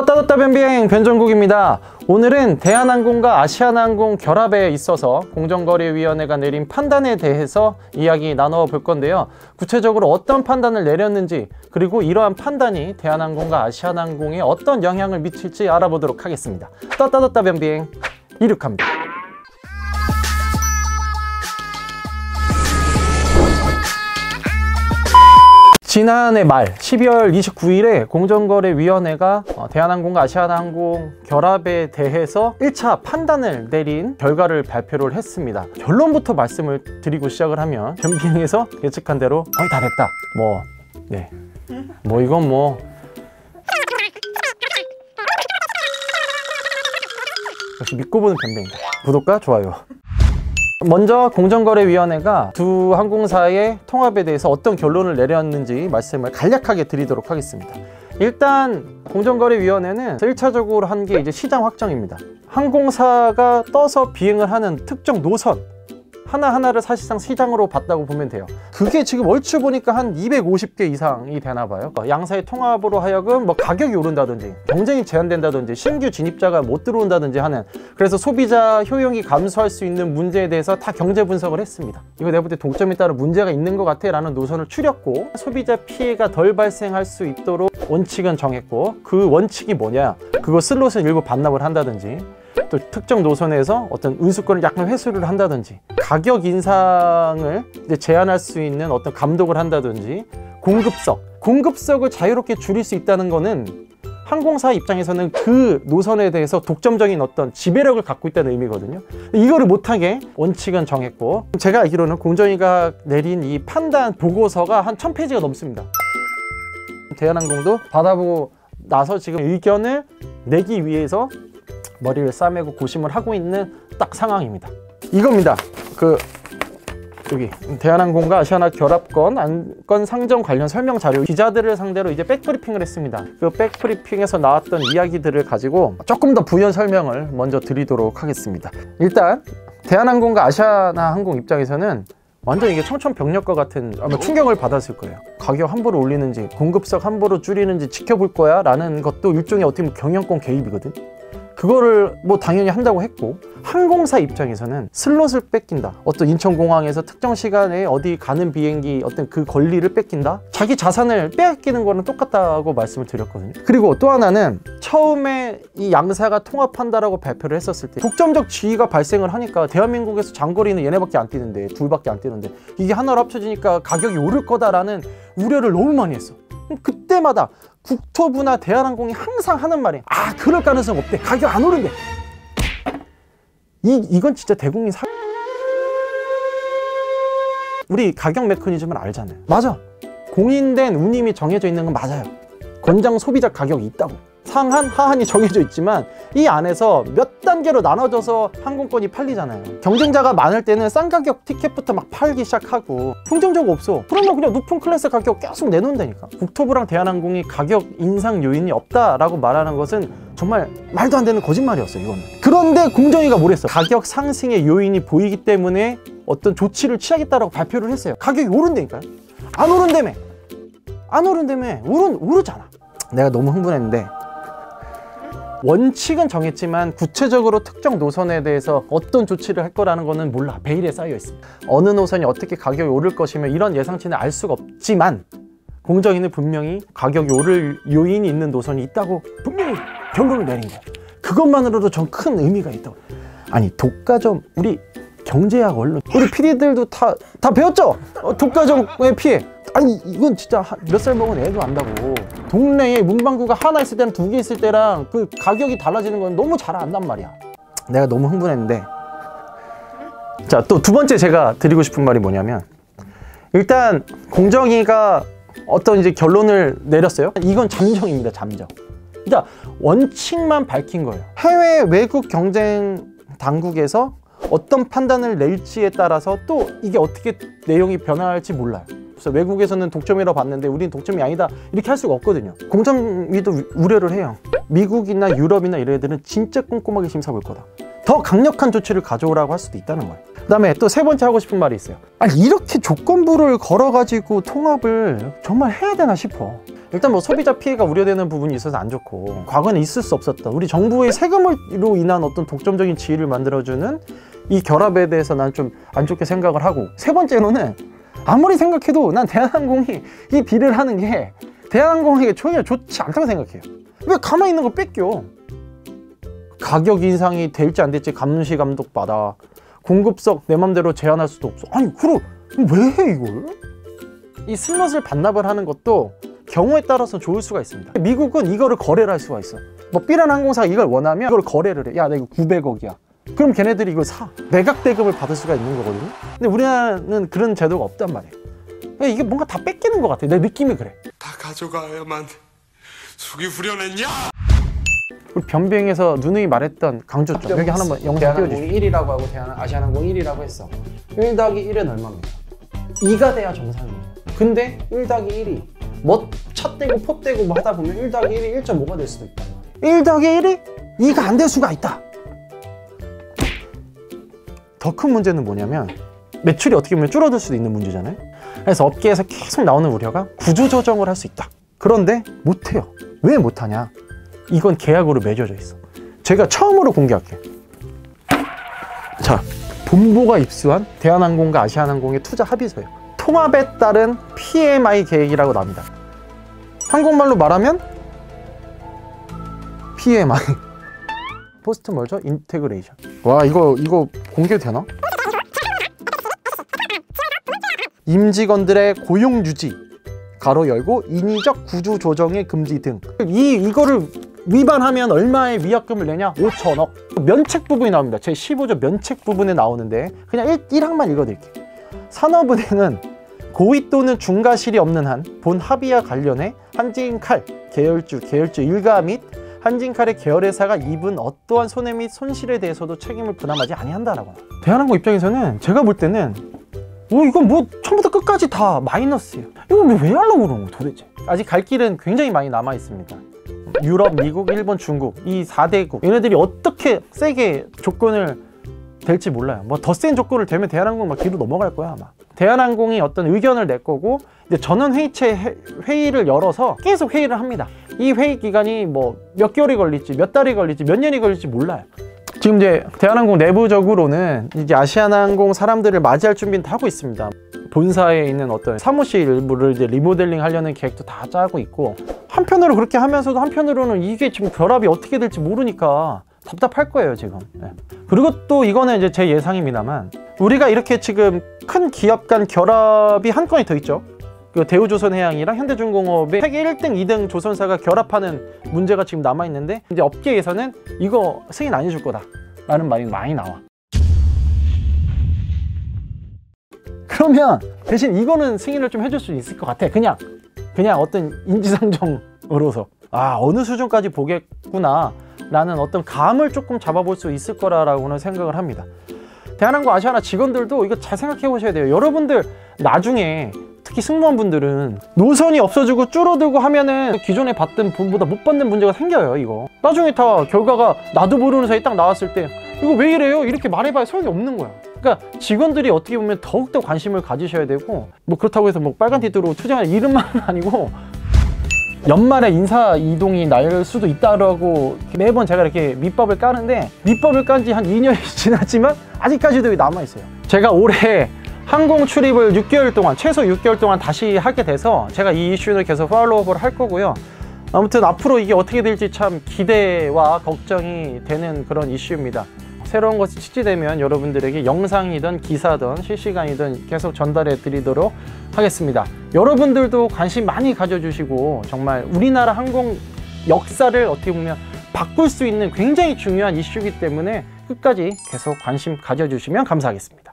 떴다 변비행 변종국입니다. 오늘은 대한항공과 아시아나항공 결합에 있어서 공정거래위원회가 내린 판단에 대해서 이야기 나눠 볼 건데요. 구체적으로 어떤 판단을 내렸는지, 그리고 이러한 판단이 대한항공과 아시아나항공에 어떤 영향을 미칠지 알아보도록 하겠습니다. 떴다 변비행 이륙합니다. 지난해 말 12월 29일에 공정거래위원회가 대한항공과 아시아나항공 결합에 대해서 1차 판단을 내린 결과를 발표를 했습니다. 결론부터 말씀을 드리고 시작을 하면 변비행에서 예측한 대로 거의 다 됐다. 이건 역시 믿고 보는 변비행이다. 구독과 좋아요. 먼저 공정거래위원회가 두 항공사의 통합에 대해서 어떤 결론을 내렸는지 말씀을 간략하게 드리도록 하겠습니다. 일단 공정거래위원회는 1차적으로 한 게 이제 시장 확정입니다. 항공사가 떠서 비행을 하는 특정 노선 하나하나를 사실상 시장으로 봤다고 보면 돼요. 그게 지금 얼추 보니까 한 250개 이상이 되나 봐요. 양사의 통합으로 하여금 가격이 오른다든지 경쟁이 제한된다든지 신규 진입자가 못 들어온다든지 하는, 그래서 소비자 효용이 감소할 수 있는 문제에 대해서 다 경제 분석을 했습니다. 이거 내가 볼 때 독점에 따른 문제가 있는 것 같아 라는 노선을 추렸고, 소비자 피해가 덜 발생할 수 있도록 원칙은 정했고, 그 원칙이 뭐냐, 그거 슬롯을 일부 반납을 한다든지, 또 특정 노선에서 어떤 운수권을 약간 회수를 한다든지, 가격 인상을 이제 제한할 수 있는 어떤 감독을 한다든지, 공급석을 자유롭게 줄일 수 있다는 거는 항공사 입장에서는 그 노선에 대해서 독점적인 어떤 지배력을 갖고 있다는 의미거든요. 이거를 못하게 원칙은 정했고, 제가 알기로는 공정위가 내린 이 판단 보고서가 한 1000페이지가 넘습니다. 대한항공도 받아보고 나서 지금 의견을 내기 위해서 머리를 싸매고 고심을 하고 있는 딱 상황입니다. 이겁니다. 여기 대한항공과 아시아나 결합건 안건 상정 관련 설명 자료, 기자들을 상대로 이제 백브리핑을 했습니다. 그 백브리핑에서 나왔던 이야기들을 가지고 조금 더 부연 설명을 먼저 드리도록 하겠습니다. 일단 대한항공과 아시아나항공 입장에서는 완전 이게 청천벽력과 같은 충격을 받았을 거예요. 가격 함부로 올리는지 공급석 함부로 줄이는지 지켜볼 거야 라는 것도 일종의 어떻게 보면 경영권 개입이거든. 그거를 당연히 한다고 했고, 항공사 입장에서는 슬롯을 뺏긴다, 어떤 인천공항에서 특정 시간에 어디 가는 비행기 어떤 그 권리를 뺏긴다, 자기 자산을 빼앗기는 거랑 똑같다고 말씀을 드렸거든요. 그리고 또 하나는 처음에 이 양사가 통합한다라고 발표를 했었을 때 독점적 지위가 발생을 하니까 대한민국에서 장거리는 얘네밖에 안 뛰는데, 둘밖에 안 뛰는데 이게 하나로 합쳐지니까 가격이 오를 거다라는 우려를 너무 많이 했어. 그때마다 국토부나 대한항공이 항상 하는 말이, 그럴 가능성 없대, 가격 안 오른대. 이건 진짜 대국민 우리 가격 메커니즘을 알잖아요. 맞아, 공인된 운임이 정해져 있는 건 맞아요. 권장 소비자 가격이 있다고, 상한 하한이 정해져 있지만 이 안에서 몇 단계로 나눠져서 항공권이 팔리잖아요. 경쟁자가 많을 때는 싼 가격 티켓부터 막 팔기 시작하고, 경쟁자가 없어 그러면 그냥 높은 클래스 가격 계속 내놓는다니까. 국토부랑 대한항공이 가격 인상 요인이 없다라고 말하는 것은 정말 말도 안 되는 거짓말이었어요, 이거는. 그런데 공정위가 뭐랬어? 가격 상승의 요인이 보이기 때문에 어떤 조치를 취하겠다라고 발표를 했어요. 가격이 오른다니까요. 안 오른다며. 오르잖아. 내가 너무 흥분했는데, 원칙은 정했지만 구체적으로 특정 노선에 대해서 어떤 조치를 할 거라는 거는 몰라. 베일에 쌓여 있습니다. 어느 노선이 어떻게 가격이 오를 것이며 이런 예상치는 알 수가 없지만, 공정위는 분명히 가격이 오를 요인이 있는 노선이 있다고 분명히 결론을 내린 거야. 그것만으로도 전 큰 의미가 있다고. 아니, 독과점, 우리 경제학 언론, 우리 PD들도 다 배웠죠? 독과점의 피해. 아니, 이건 진짜 몇 살 먹은 애도 안다고. 동네에 문방구가 하나 있을 때랑 2개 있을 때랑 그 가격이 달라지는 건 너무 잘 안단 말이야. 내가 너무 흥분했는데, 자, 또 두 번째 제가 드리고 싶은 말이 뭐냐면, 일단 공정위가 어떤 이제 결론을 내렸어요. 이건 잠정입니다, 잠정. 일단 원칙만 밝힌 거예요. 해외 외국 경쟁 당국에서 어떤 판단을 낼지에 따라서 또 이게 어떻게 내용이 변화할지 몰라요. 그래서 외국에서는 독점이라고 봤는데 우리는 독점이 아니다 이렇게 할 수가 없거든요. 공정위도 우려를 해요. 미국이나 유럽이나 이런 애들은 진짜 꼼꼼하게 심사 볼 거다. 더 강력한 조치를 가져오라고 할 수도 있다는 거예요. 그 다음에 또 세 번째 하고 싶은 말이 있어요. 아니, 이렇게 조건부를 걸어가지고 통합을 정말 해야 되나 싶어. 일단 뭐 소비자 피해가 우려되는 부분이 있어서 안 좋고, 과거에는 있을 수 없었던 우리 정부의 세금으로 인한 어떤 독점적인 지위를 만들어주는 이 결합에 대해서 난 좀 안 좋게 생각을 하고, 세 번째로는 아무리 생각해도 난 대한항공이 이 딜을 하는 게 대한항공에게 전혀 좋지 않다고 생각해요. 왜 가만히 있는 거 뺏겨? 가격 인상이 될지 안 될지 감시 감독 받아, 공급석 내 맘대로 제한할 수도 없어. 아니 그럼 왜 해 이걸? 이 슬롯을 반납을 하는 것도 경우에 따라서 좋을 수가 있습니다. 미국은 이거를 거래를 할 수가 있어. 뭐 B라는 항공사가 이걸 원하면 이걸 거래를 해. 야 나 이거 900억이야 그럼 걔네들이 이걸 사, 매각 대금을 받을 수가 있는 거거든요. 근데 우리나라는 그런 제도가 없단 말이에요. 이게 뭔가 다 뺏기는 것 같아. 내 느낌이 그래. 다 가져가야만 속이 후련했냐? 우리 변비행에서 누누이 말했던 강조점, 여기 하나만 영상 띄워주시죠. 1이라고 하고 아시아나항공 1이라고 했어. 1-1은 얼마입니까? 2가 돼야 정상이에요. 근데 1-1이 뭐 찻대고 포대고 뭐 하다 보면 1-1이 1.5가 될 수도 있다. 1-1이 2가 안 될 수가 있다. 더 큰 문제는 뭐냐면 매출이 어떻게 보면 줄어들 수도 있는 문제잖아요. 그래서 업계에서 계속 나오는 우려가 구조조정을 할 수 있다. 그런데 못해요. 왜 못하냐? 이건 계약으로 맺어져 있어. 제가 처음으로 공개할게요. 자, 본보가 입수한 대한항공과 아시아나항공의 투자 합의서예요. 통합에 따른 PMI 계획이라고 나옵니다. 한국말로 말하면 PMI 포스트 머저 인테그레이션. 와, 이거 공개되나? 임직원들의 고용 유지 가로 열고 인위적 구조 조정의 금지 등, 이거를 위반하면 얼마의 위약금을 내냐? 5천억. 면책 부분이 나옵니다. 제 15조 면책 부분에 나오는데 그냥 1항만 읽어드릴게요. 산업은행은 고의 또는 중과실이 없는 한 본 합의와 관련해 한진칼 계열주 일가 및 한진칼의 계열회사가 입은 어떠한 손해 및 손실에 대해서도 책임을 부담하지 아니한다라고. 대한항공 입장에서는 제가 볼 때는 이건 뭐 처음부터 끝까지 다 마이너스예요. 이건 왜 하려고 그러는 거야 도대체? 아직 갈 길은 굉장히 많이 남아 있습니다. 유럽, 미국, 일본, 중국 이 4대국 얘네들이 어떻게 세게 조건을 될지 몰라요. 뭐 더 센 조건을 대면 대한항공 막 뒤로 넘어갈 거야 아마. 대한항공이 어떤 의견을 낼 거고, 이제 전원 회의체 회의를 열어서 계속 회의를 합니다. 이 회의 기간이 뭐 몇 개월이 걸릴지, 몇 달이 걸릴지, 몇 년이 걸릴지 몰라요. 지금 이제 대한항공 내부적으로는 이제 아시아나항공 사람들을 맞이할 준비는 다 하고 있습니다. 본사에 있는 어떤 사무실 일부를 이제 리모델링 하려는 계획도 다 짜고 있고, 한편으로 그렇게 하면서도 한편으로는 이게 지금 결합이 어떻게 될지 모르니까 답답할 거예요 지금. 네. 그리고 또 이거는 이제 제 예상입니다만, 우리가 이렇게 지금 큰 기업 간 결합이 한 건이 더 있죠. 그 대우조선해양이랑 현대중공업의 세계 1등, 2등 조선사가 결합하는 문제가 지금 남아있는데, 이제 업계에서는 이거 승인 안 해줄 거다 라는 말이 많이 나와. 그러면 대신 이거는 승인을 좀 해줄 수 있을 것 같아. 그냥 어떤 인지상정으로서 어느 수준까지 보겠구나 라는 어떤 감을 조금 잡아볼 수 있을 거라고는 생각을 합니다. 대한항공 아시아나 직원들도 이거 잘 생각해 보셔야 돼요. 여러분들 나중에 특히 승무원분들은 노선이 없어지고 줄어들고 하면은 기존에 받던 돈보다 못 받는 문제가 생겨요. 이거 나중에 다 결과가 나도 모르는 사이에 딱 나왔을 때 이거 왜 이래요? 이렇게 말해봐야 소용이 없는 거야. 그러니까 직원들이 어떻게 보면 더욱더 관심을 가지셔야 되고, 뭐 그렇다고 해서 뭐 빨간 티트로 투쟁하는 이름만 아니고 연말에 인사 이동이 날 수도 있다라고 매번 제가 이렇게 밑밥을 까는데, 밑밥을 깐 지 한 2년이 지났지만 아직까지도 남아있어요. 제가 올해 항공 출입을 6개월 동안, 최소 6개월 동안 다시 하게 돼서 제가 이 이슈를 계속 팔로우업을 할 거고요. 아무튼 앞으로 이게 어떻게 될지 참 기대와 걱정이 되는 그런 이슈입니다. 새로운 것이 출시되면 여러분들에게 영상이든 기사든 실시간이든 계속 전달해 드리도록 하겠습니다. 여러분들도 관심 많이 가져주시고, 정말 우리나라 항공 역사를 어떻게 보면 바꿀 수 있는 굉장히 중요한 이슈이기 때문에 끝까지 계속 관심 가져주시면 감사하겠습니다.